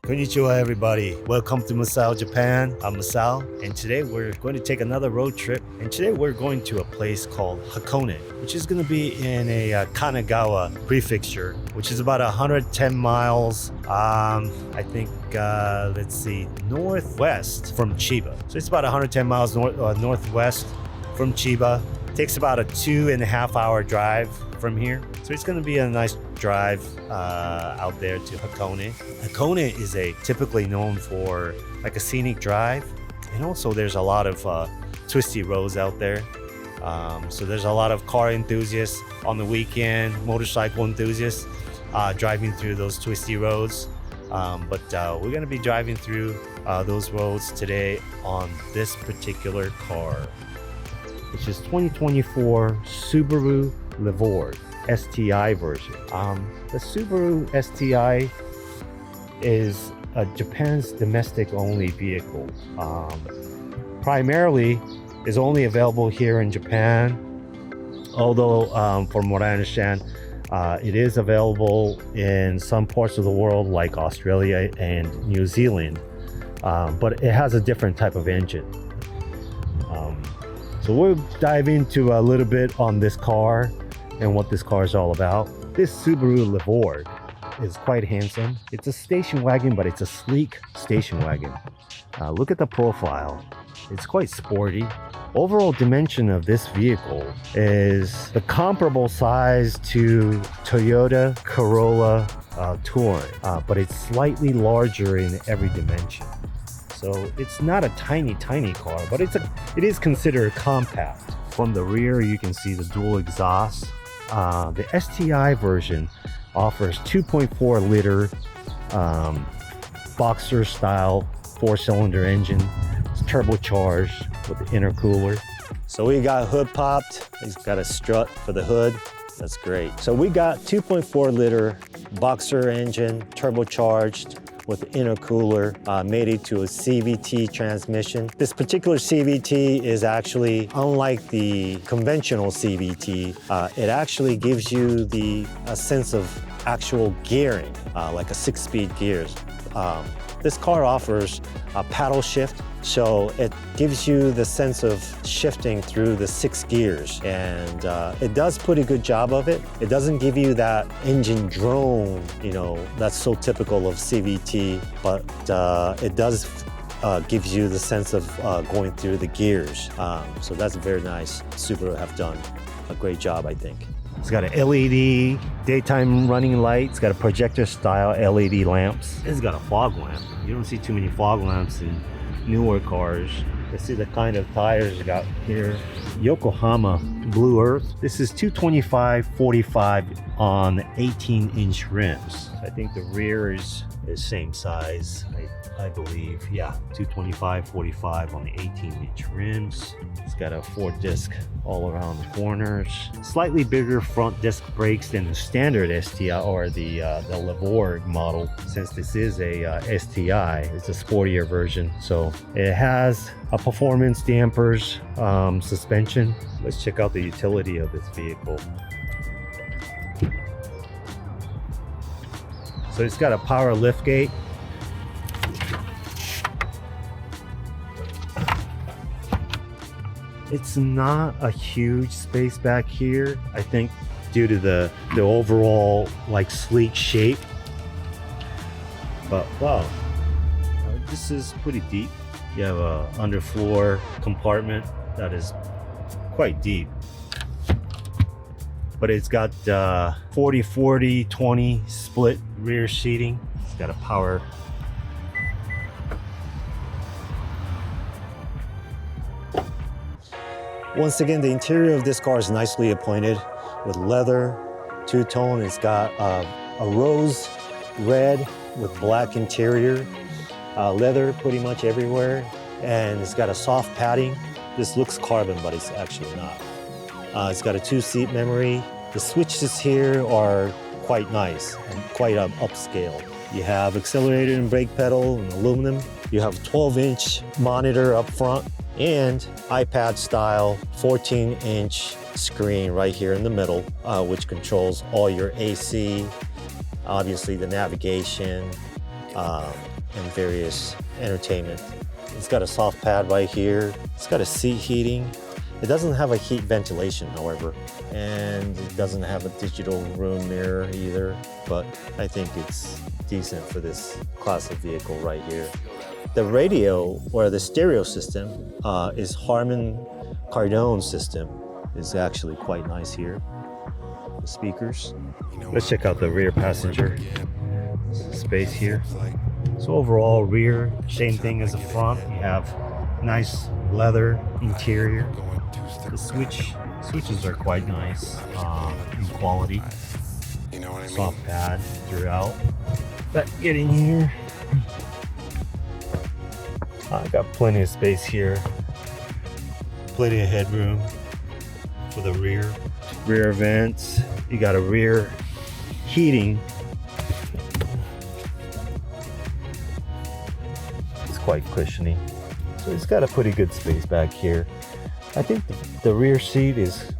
Konnichiwa everybody, welcome to Masao, Japan. I'm Masao, and today we're going to take another road trip, and today we're going to a place called Hakone, which is going to be in a Kanagawa prefecture, which is about 110 miles, I think, let's see, northwest from Chiba. So it's about 110 miles northwest from Chiba. It takes about a 2.5 hour drive from here. So it's going to be a nice drive out there to Hakone. Hakone is typically known for like a scenic drive, and also there's a lot of twisty roads out there. So there's a lot of car enthusiasts on the weekend, motorcycle enthusiasts driving through those twisty roads. But we're going to be driving through those roads today on this particular car, which is 2024 Subaru Levorg STI version. The Subaru STI is Japan's domestic only vehicle. Primarily is only available here in Japan, although from what I understand, it is available in some parts of the world like Australia and New Zealand, but it has a different type of engine. So we'll dive into a little bit on this car and what this car is all about. This Subaru Levorg is quite handsome. It's a station wagon, but it's a sleek station wagon. Look at the profile. It's quite sporty. Overall dimension of this vehicle is the comparable size to Toyota Corolla Touring, but it's slightly larger in every dimension. So it's not a tiny car, but it is considered compact. From the rear, you can see the dual exhaust. The STI version offers 2.4 liter boxer style 4-cylinder engine. It's turbocharged with the intercooler. So we got hood popped. He's got a strut for the hood. That's great. So we got 2.4 liter boxer engine, turbocharged with intercooler, mated to a CVT transmission. This particular CVT is actually unlike the conventional CVT. It actually gives you a sense of actual gearing, like a 6-speed gears. This car offers a paddle shift, so it gives you the sense of shifting through the 6 gears, and it does a pretty good job of it. It doesn't give you that engine drone, that's so typical of CVT, but it does gives you the sense of going through the gears. So that's very nice. Subaru have done a great job, I think. It's got an LED daytime running light. It's got a projector style LED lamps. It's got a fog lamp. You don't see too many fog lamps in newer cars. Let's see the kind of tires you got here. Yokohama Blue Earth. This is 225/45 on 18-inch rims. I think the rear is same size, I believe. Yeah, 225/45 on the 18-inch rims. It's got a 4-disc all around the corners. Slightly bigger front disc brakes than the standard STI or the Levorg model. Since this is a STI, it's a sportier version. So it has a performance dampers suspension. Let's check out the utility of this vehicle. So it's got a power liftgate. It's not a huge space back here, I think, due to the overall sleek shape. But wow, this is pretty deep. You have a underfloor compartment that is quite deep, but it's got 40-40-20 split rear seating. It's got a power. Once again, the interior of this car is nicely appointed with leather, two-tone. It's got a rose red with black interior, leather pretty much everywhere, and it's got a soft padding. This looks carbon, but it's actually not. It's got a 2-seat memory. The switches here are quite nice and quite upscale. You have accelerator and brake pedal in aluminum. You have a 12-inch monitor up front and iPad style 14-inch screen right here in the middle, which controls all your AC, obviously the navigation, and various entertainment. It's got a soft pad right here. It's got a seat heating. It doesn't have a heat ventilation, however, and it doesn't have a digital room mirror either, but I think it's decent for this class of vehicle right here. The radio, or the stereo system, is Harman Kardon system. It's actually quite nice here. The speakers. Let's check out the rear passenger space here. So overall, rear, same thing as the front. You have nice leather interior. The switches are quite nice in quality. Soft pad throughout. Let's get in here. I got plenty of space here. Plenty of headroom for the rear. Rear vents. You got a rear heating. It's quite cushiony. So it's got a pretty good space back here. I think the rear seat is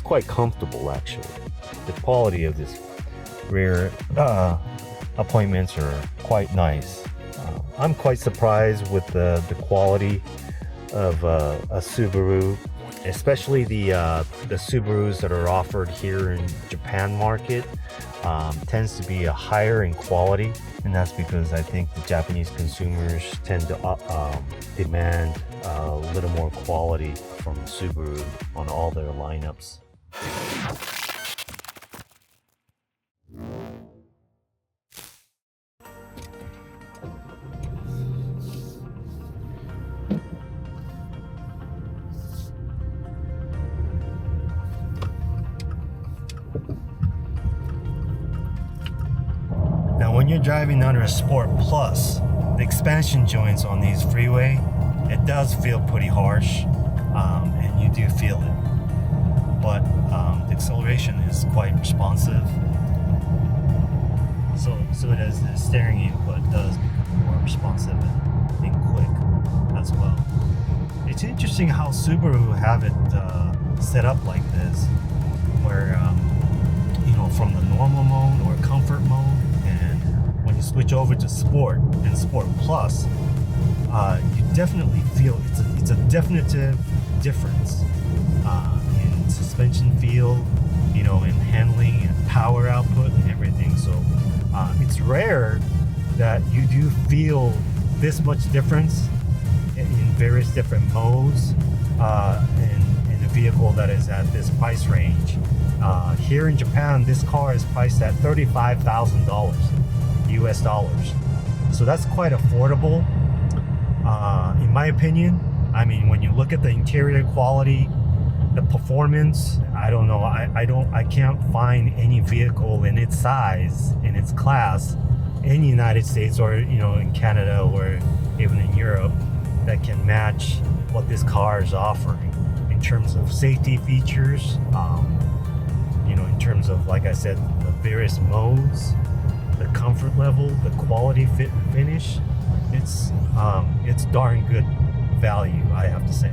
quite comfortable actually. The quality of this rear appointments are quite nice. I'm quite surprised with the quality of a Subaru, especially the Subarus that are offered here in Japan market. Tends to be higher in quality, and that's because I think the Japanese consumers tend to demand a little more quality from Subaru on all their lineups. Now when you're driving under a Sport Plus, the expansion joints on these freeway, it does feel pretty harsh, and you do feel it. But the acceleration is quite responsive. So does the steering input does become more responsive and quick as well. It's interesting how Subaru have it set up like this, where from the normal mode or comfort mode, and when you switch over to Sport and Sport Plus, you definitely feel it's a definitive difference in suspension feel, in handling and power output and everything. So it's rare that you do feel this much difference in various different modes in a vehicle that is at this price range. Here in Japan, this car is priced at $35,000 US dollars. So that's quite affordable, in my opinion. I mean, when you look at the interior quality, the performance, I don't know, I can't find any vehicle in its size, in its class, in the United States or in Canada or even in Europe that can match what this car is offering in terms of safety features, in terms of, like I said, the various modes, the comfort level, the quality, fit and finish. It's darn good value, I have to say.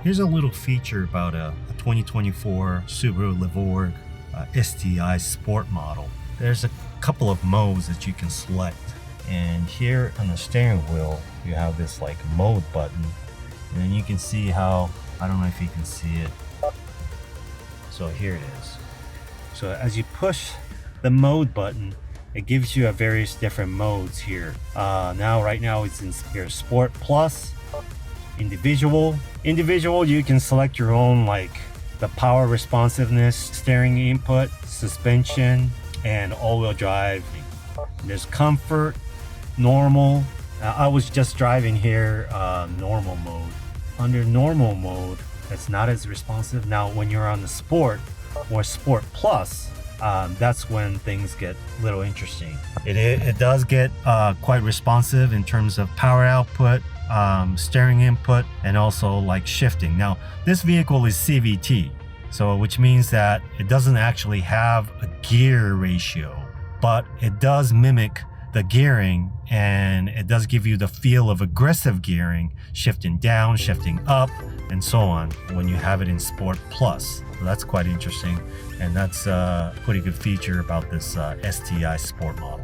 Here's a little feature about a 2024 Subaru Levorg STI Sport model. There's a couple of modes that you can select, and here on the steering wheel you have this like mode button, and then you can see how, I don't know if you can see it. So here it is. So as you push the mode button, it gives you a various different modes here. Right now it's in here, Sport Plus, Individual. Individual, you can select your own, like the power responsiveness, steering input, suspension, and all-wheel drive. There's Comfort, Normal. I was just driving here normal mode. Under normal mode, it's not as responsive. Now when you're on the Sport or Sport Plus, that's when things get a little interesting. It does get quite responsive in terms of power output, steering input, and also like shifting. Now this vehicle is CVT, so which means that it doesn't actually have a gear ratio, but it does mimic the gearing, and it does give you the feel of aggressive gearing, shifting down, shifting up, and so on when you have it in Sport Plus. So that's quite interesting, and that's a pretty good feature about this STI Sport model.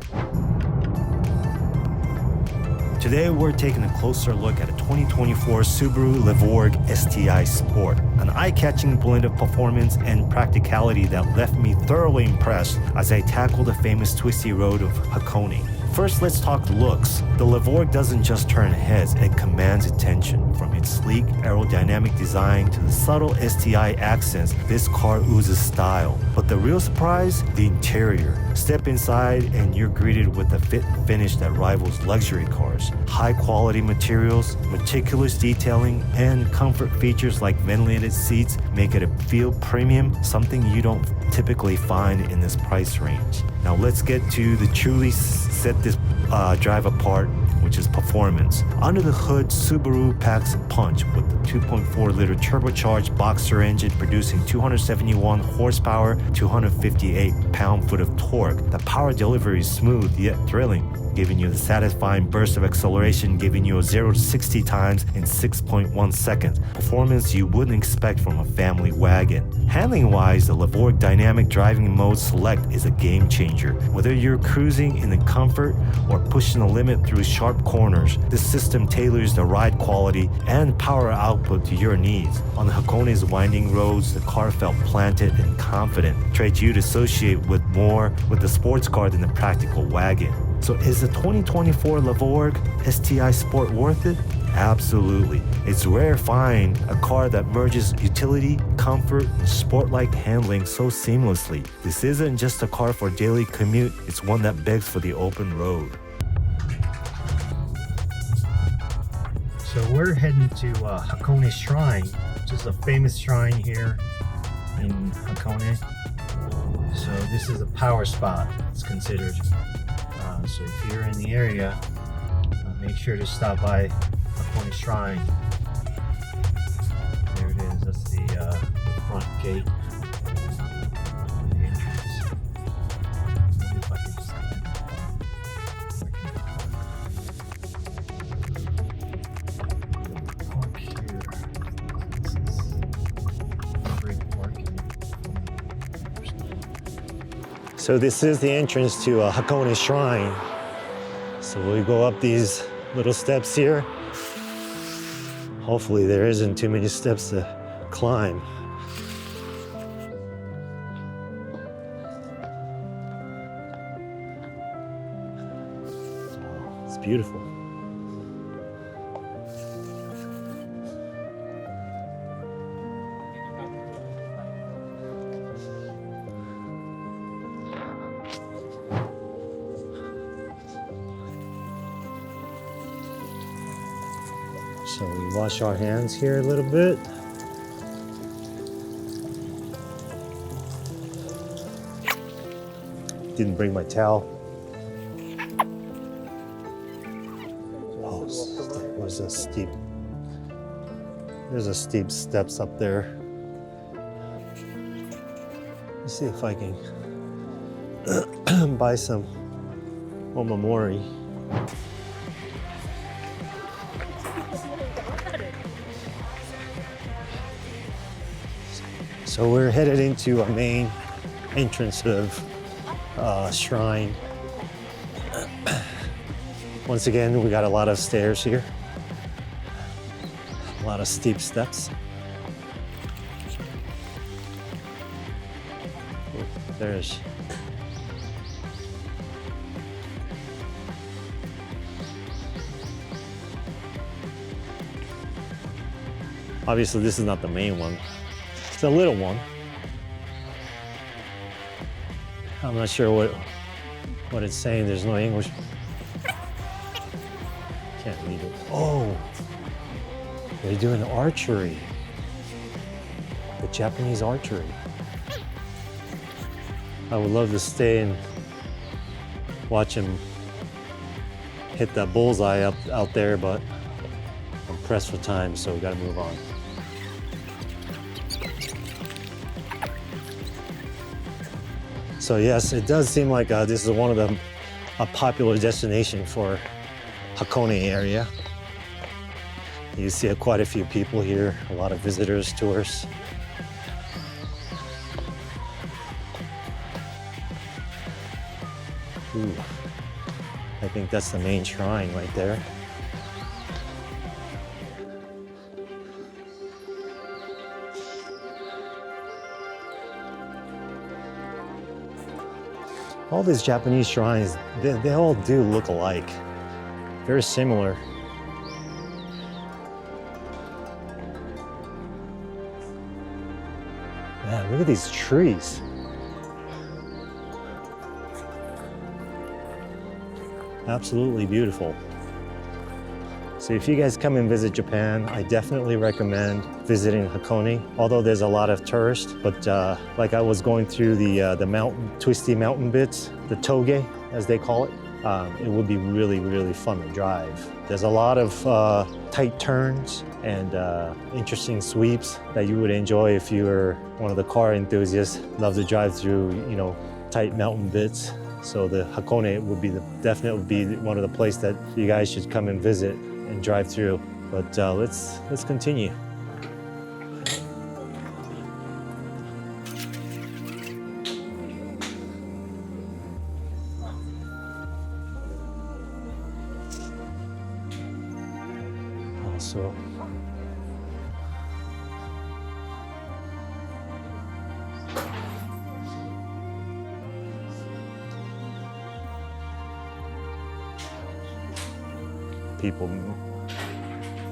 Today we're taking a closer look at a 2024 Subaru Levorg STI Sport, an eye-catching blend of performance and practicality that left me thoroughly impressed as I tackled the famous twisty road of Hakone. First, let's talk looks. The Levorg doesn't just turn heads, it commands attention. From its sleek, aerodynamic design to the subtle STI accents, this car oozes style. But the real surprise? The interior. Step inside and you're greeted with a fit and finish that rivals luxury cars. High-quality materials, meticulous detailing, and comfort features like ventilated seats make it feel premium, something you don't typically find in this price range. Now let's get to the truly set this drive apart, which is performance. Under the hood, Subaru packs a punch with the 2.4-liter turbocharged boxer engine producing 271 horsepower, 258 pound-foot of torque. The power delivery is smooth yet thrilling, giving you the satisfying burst of acceleration, giving you a 0 to 60 times in 6.1 seconds. Performance you wouldn't expect from a family wagon. Handling-wise, the Levorg Dynamic Driving Mode Select is a game changer. Whether you're cruising in the comfort or pushing the limit through sharp corners, this system tailors the ride quality and power output to your needs. On Hakone's winding roads, the car felt planted and confident, traits you'd associate with the sports car than the practical wagon. So is the 2024 Levorg STI Sport worth it? Absolutely. It's rare to find a car that merges utility, comfort, and sport-like handling so seamlessly. This isn't just a car for daily commute, it's one that begs for the open road. So we're heading to Hakone Shrine, which is a famous shrine here in Hakone. So this is a power spot, it's considered. So if you're in the area, make sure to stop by Hakone Shrine. There it is, that's the front gate. The entrance. Maybe if I could just park here. This is great parking. So this is the entrance to Hakone Shrine. So we go up these little steps here. Hopefully there isn't too many steps to climb. It's beautiful. So we wash our hands here a little bit. Didn't bring my towel. Oh, there's a steep steps up there. Let's see if I can buy some omamori. So we're headed into a main entrance of shrine. Once again, we got a lot of stairs here. A lot of steep steps. There's obviously this is not the main one. It's a little one. I'm not sure what it's saying. There's no English. Can't read it. Oh, they're doing archery. The Japanese archery. I would love to stay and watch him hit that bullseye out there, but I'm pressed for time, so we gotta move on. So yes, it does seem like this is one of the a popular destination for Hakone area. You see quite a few people here, a lot of visitors, tourists. Ooh, I think that's the main shrine right there. All these Japanese shrines, they all do look alike. Very similar. Man, look at these trees. Absolutely beautiful. So if you guys come and visit Japan, I definitely recommend visiting Hakone. Although there's a lot of tourists, but like I was going through the mountain, twisty mountain bits, the toge, as they call it, it would be really, really fun to drive. There's a lot of tight turns and interesting sweeps that you would enjoy if you were one of the car enthusiasts. Love to drive through, you know, tight mountain bits. So the Hakone would be definitely one of the places that you guys should come and visit and drive through. But let's continue. Also, people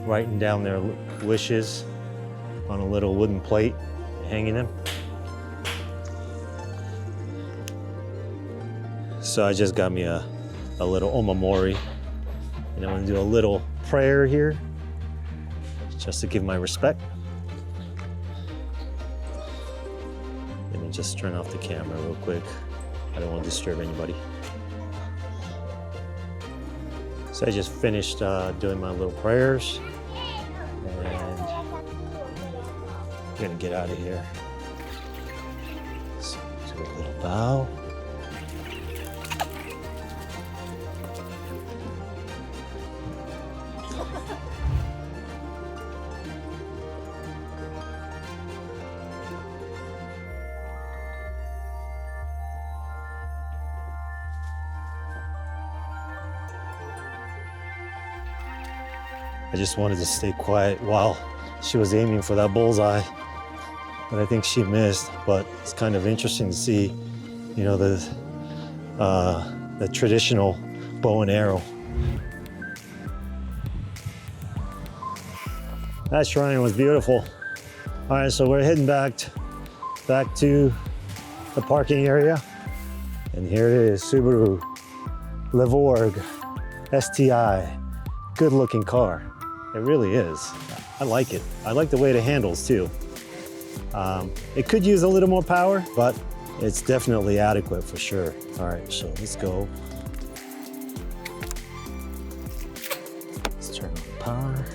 writing down their wishes on a little wooden plate, hanging them. So I just got me a little omamori, and I'm gonna do a little prayer here, just to give my respect. Let me just turn off the camera real quick. I don't want to disturb anybody. So I just finished doing my little prayers, and I'm gonna get out of here. So do a little bow. I just wanted to stay quiet while she was aiming for that bullseye, but I think she missed. But it's kind of interesting to see, you know, the traditional bow and arrow. That shrine was beautiful. All right, so we're heading back to the parking area, and here it is, Subaru Levorg STI. Good looking car. It really is. I like it. I like the way it handles too. It could use a little more power, but it's definitely adequate for sure. All right, so let's go. Let's turn on the power.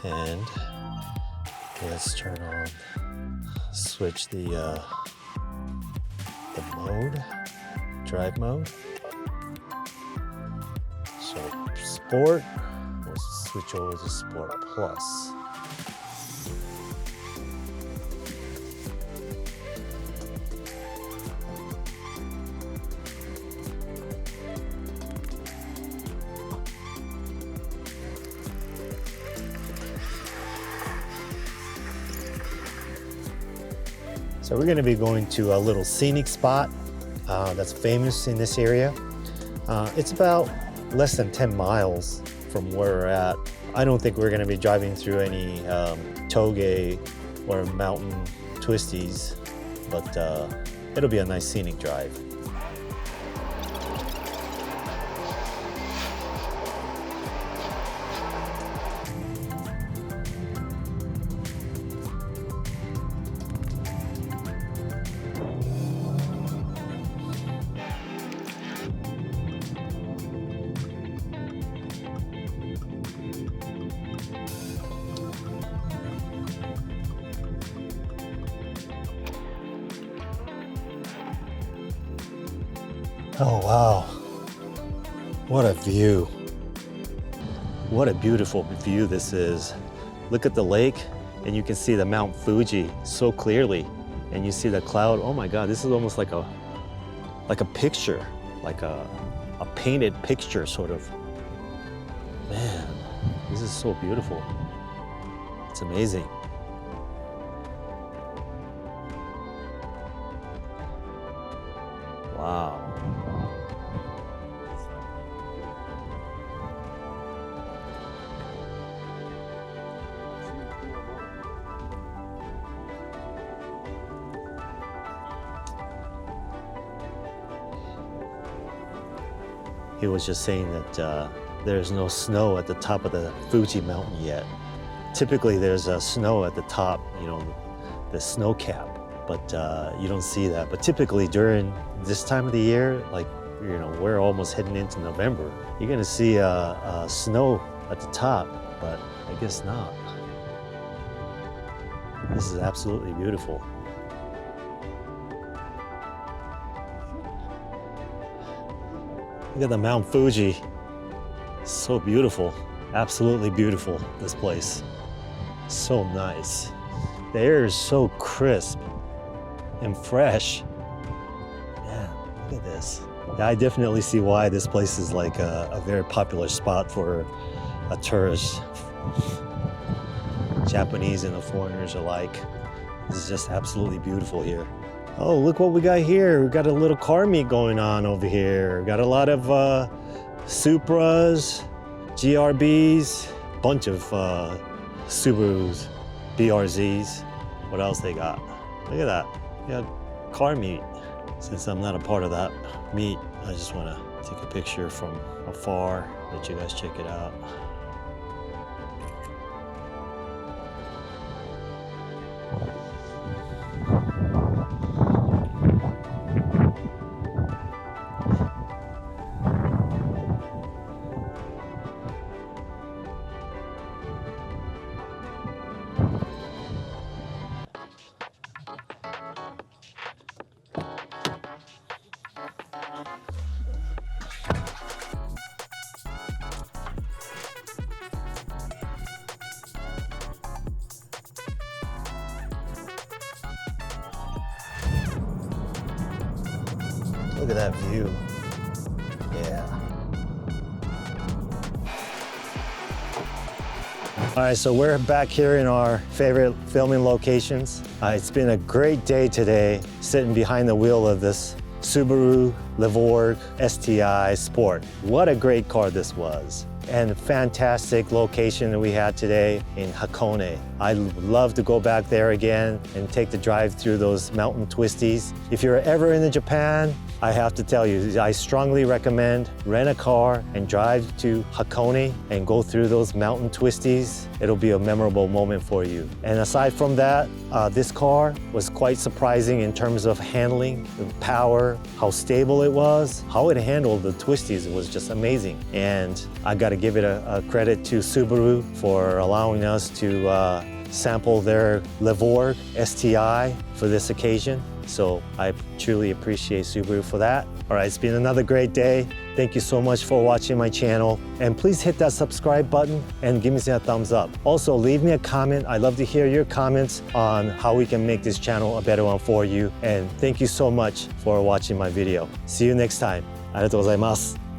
All right. And let's turn on, switch the mode, drive mode. So Sport, we'll switch over to Sport Plus. So we're going to be going to a little scenic spot that's famous in this area. It's about less than 10 miles from where we're at. I don't think we're going to be driving through any toge or mountain twisties, but it'll be a nice scenic drive. Oh, wow. What a view. What a beautiful view this is. Look at the lake and you can see the Mount Fuji so clearly. And you see the cloud. Oh my God, this is almost like a picture, like a painted picture sort of. Man, this is so beautiful. It's amazing. Wow. He was just saying that there's no snow at the top of the Fuji mountain yet. Typically there's snow at the top, you know, the snow cap, but you don't see that. But typically during this time of the year, like, you know, we're almost heading into November, you're gonna see snow at the top, but I guess not. This is absolutely beautiful. Look at the Mount Fuji. So beautiful, absolutely beautiful, this place. So nice. The air is so crisp and fresh. Man, look at this. Yeah, I definitely see why this place is like a very popular spot for a tourist. Japanese and the foreigners alike. This is just absolutely beautiful here. Oh, look what we got here. We got a little car meet going on over here. Got a lot of Supras, GRBs, bunch of Subarus, BRZs. What else they got? Look at that. We got car meet. Since I'm not a part of that meet, I just want to take a picture from afar, let you guys check it out. Look at that view. Yeah. All right, so we're back here in our favorite filming locations. It's been a great day today, sitting behind the wheel of this Subaru Levorg STI Sport. What a great car this was. And fantastic location that we had today in Hakone. I'd love to go back there again and take the drive through those mountain twisties. If you're ever in Japan, I have to tell you, I strongly recommend rent a car and drive to Hakone and go through those mountain twisties. It'll be a memorable moment for you. And aside from that, this car was quite surprising in terms of handling, the power, how stable it was, how it handled the twisties. It was just amazing. And I got to give it a credit to Subaru for allowing us to sample their Levorg STI for this occasion. So I truly appreciate Subaru for that. All right, it's been another great day. Thank you so much for watching my channel. And please hit that subscribe button and give me a thumbs up. Also, leave me a comment. I'd love to hear your comments on how we can make this channel a better one for you. And thank you so much for watching my video. See you next time. ありがとうございます。